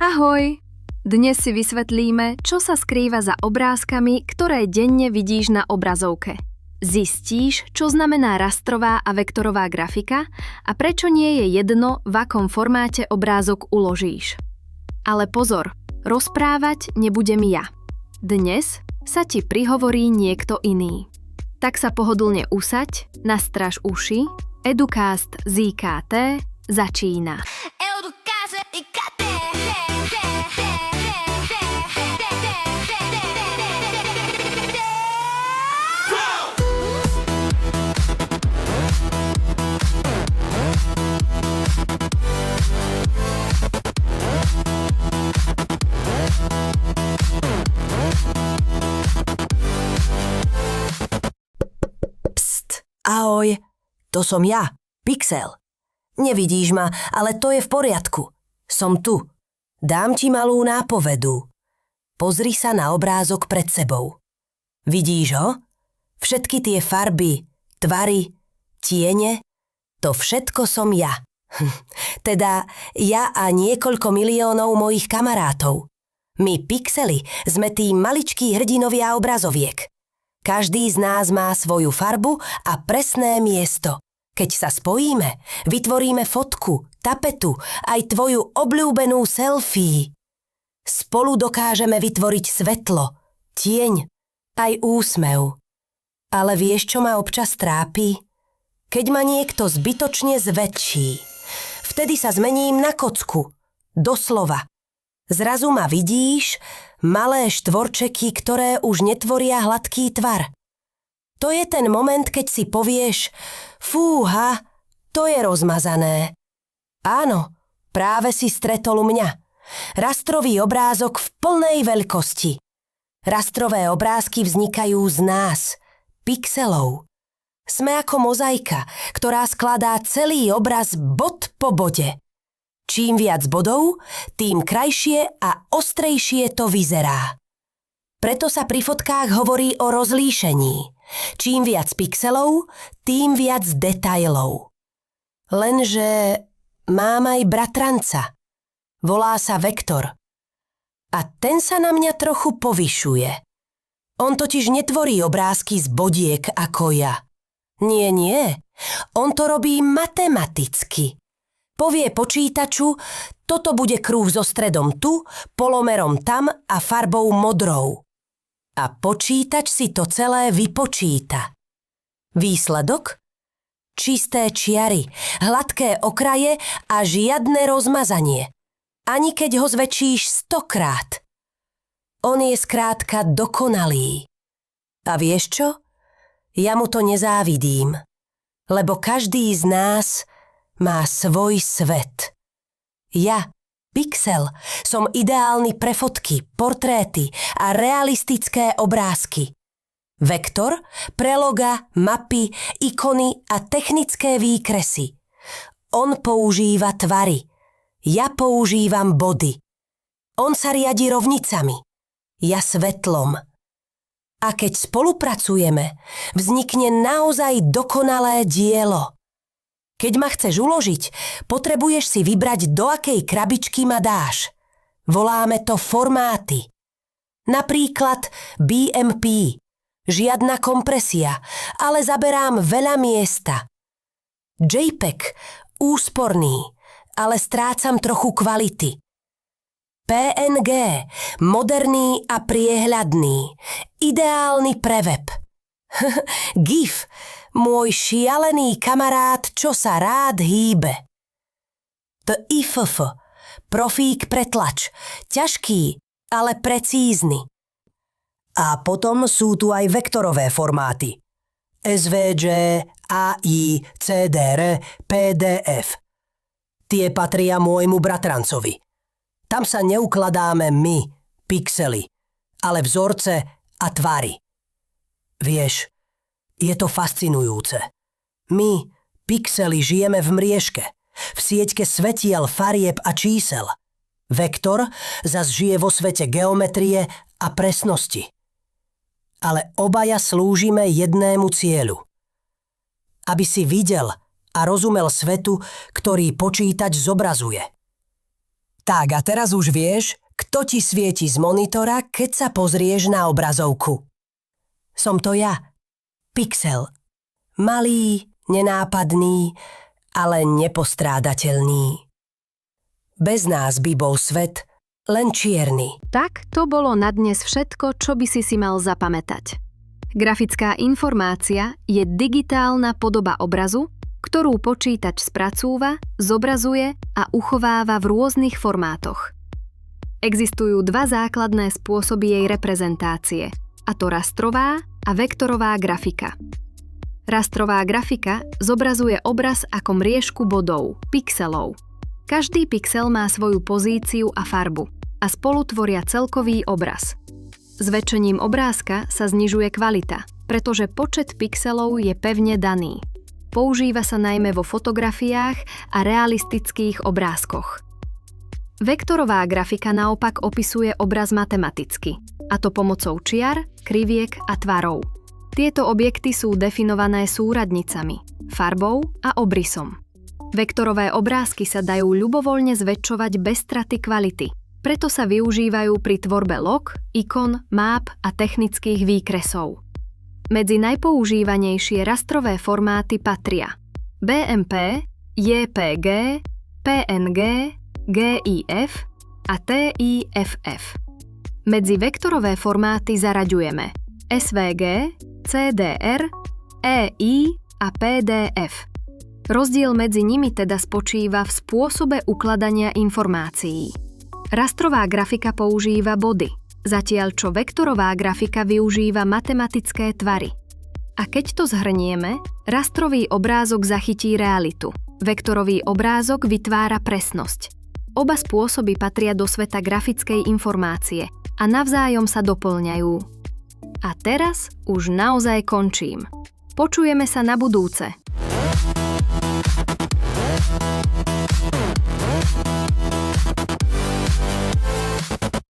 Ahoj! Dnes si vysvetlíme, čo sa skrýva za obrázkami, ktoré denne vidíš na obrazovke. Zistíš, čo znamená rastrová a vektorová grafika a prečo nie je jedno, v akom formáte obrázok uložíš. Ale pozor, rozprávať nebudem ja. Dnes sa ti prihovorí niekto iný. Tak sa pohodlne usaď, nastraž uši, Educast z IKT začína. Ahoj, to som ja, Pixel. Nevidíš ma, ale to je v poriadku. Som tu. Dám ti malú nápovedu. Pozri sa na obrázok pred sebou. Vidíš ho? Všetky tie farby, tvary, tiene, to všetko som ja. Teda ja a niekoľko miliónov mojich kamarátov. My Pixeli sme tí maličkí hrdinovia obrazoviek. Každý z nás má svoju farbu a presné miesto. Keď sa spojíme, vytvoríme fotku, tapetu, aj tvoju obľúbenú selfie. Spolu dokážeme vytvoriť svetlo, tieň, aj úsmev. Ale vieš, čo ma občas trápi? Keď ma niekto zbytočne zväčší. Vtedy sa zmením na kocku. Doslova. Zrazu ma vidíš, malé štvorčeky, ktoré už netvoria hladký tvar. To je ten moment, keď si povieš, fúha, to je rozmazané. Áno, práve si stretol mňa. Rastrový obrázok v plnej veľkosti. Rastrové obrázky vznikajú z nás, pixelov. Sme ako mozaika, ktorá skladá celý obraz bod po bode. Čím viac bodov, tým krajšie a ostrejšie to vyzerá. Preto sa pri fotkách hovorí o rozlíšení. Čím viac pixelov, tým viac detailov. Lenže mám aj bratranca. Volá sa Vektor. A ten sa na mňa trochu povyšuje. On totiž netvorí obrázky z bodiek ako ja. Nie. On to robí matematicky. Povie počítaču, toto bude krúh so stredom tu, polomerom tam a farbou modrou. A počítač si to celé vypočíta. Výsledok? Čisté čiary, hladké okraje a žiadne rozmazanie. Ani keď ho zväčšíš 100-krát. On je skrátka dokonalý. A vieš čo? Ja mu to nezávidím. Lebo každý z nás má svoj svet. Ja, Pixel, som ideálny pre fotky, portréty a realistické obrázky. Vektor pre loga, mapy, ikony a technické výkresy. On používa tvary. Ja používam body. On sa riadi rovnicami. Ja svetlom. A keď spolupracujeme, vznikne naozaj dokonalé dielo. Keď ma chceš uložiť, potrebuješ si vybrať, do akej krabičky ma dáš. Voláme to formáty. Napríklad BMP. Žiadna kompresia, ale zaberám veľa miesta. JPEG. Úsporný, ale strácam trochu kvality. PNG. Moderný a priehľadný. Ideálny pre web. GIF. Môj šialený kamarát, čo sa rád hýbe. TIFF, profík pre tlač, ťažký, ale precízny. A potom sú tu aj vektorové formáty. SVG, AI, CDR, PDF. Tie patria môjmu bratrancovi. Tam sa neukladáme my, pixely, ale vzorce a tvary. Vieš, je to fascinujúce. My, pixeli, žijeme v mriežke, v sieťke svetiel, farieb a čísel. Vektor zas žije vo svete geometrie a presnosti. Ale obaja slúžime jednému cieľu. Aby si videl a rozumel svetu, ktorý počítač zobrazuje. Tak a teraz už vieš, kto ti svieti z monitora, keď sa pozrieš na obrazovku. Som to ja, Pixel. Malý, nenápadný, ale nepostrádateľný. Bez nás by bol svet len čierny. Tak to bolo na dnes všetko, čo by si mal zapamätať. Grafická informácia je digitálna podoba obrazu, ktorú počítač spracúva, zobrazuje a uchováva v rôznych formátoch. Existujú dva základné spôsoby jej reprezentácie, a to rastrová a vektorová grafika. Rastrová grafika zobrazuje obraz ako mriežku bodov, pixelov. Každý pixel má svoju pozíciu a farbu a spolu tvoria celkový obraz. Zväčšením obrázka sa znižuje kvalita, pretože počet pixelov je pevne daný. Používa sa najmä vo fotografiách a realistických obrázkoch. Vektorová grafika naopak opisuje obraz matematicky, a to pomocou čiar, kriviek a tvarov. Tieto objekty sú definované súradnicami, farbou a obrysom. Vektorové obrázky sa dajú ľubovoľne zväčšovať bez straty kvality, preto sa využívajú pri tvorbe log, ikon, máp a technických výkresov. Medzi najpoužívanejšie rastrové formáty patria BMP, JPG, PNG, GIF a TIFF. Medzi vektorové formáty zaraďujeme SVG, CDR, EI a PDF. Rozdiel medzi nimi teda spočíva v spôsobe ukladania informácií. Rastrová grafika používa body, zatiaľ čo vektorová grafika využíva matematické tvary. A keď to zhrnieme, rastrový obrázok zachytí realitu, vektorový obrázok vytvára presnosť. Oba spôsoby patria do sveta grafickej informácie a navzájom sa doplňajú. A teraz už naozaj končím. Počujeme sa na budúce.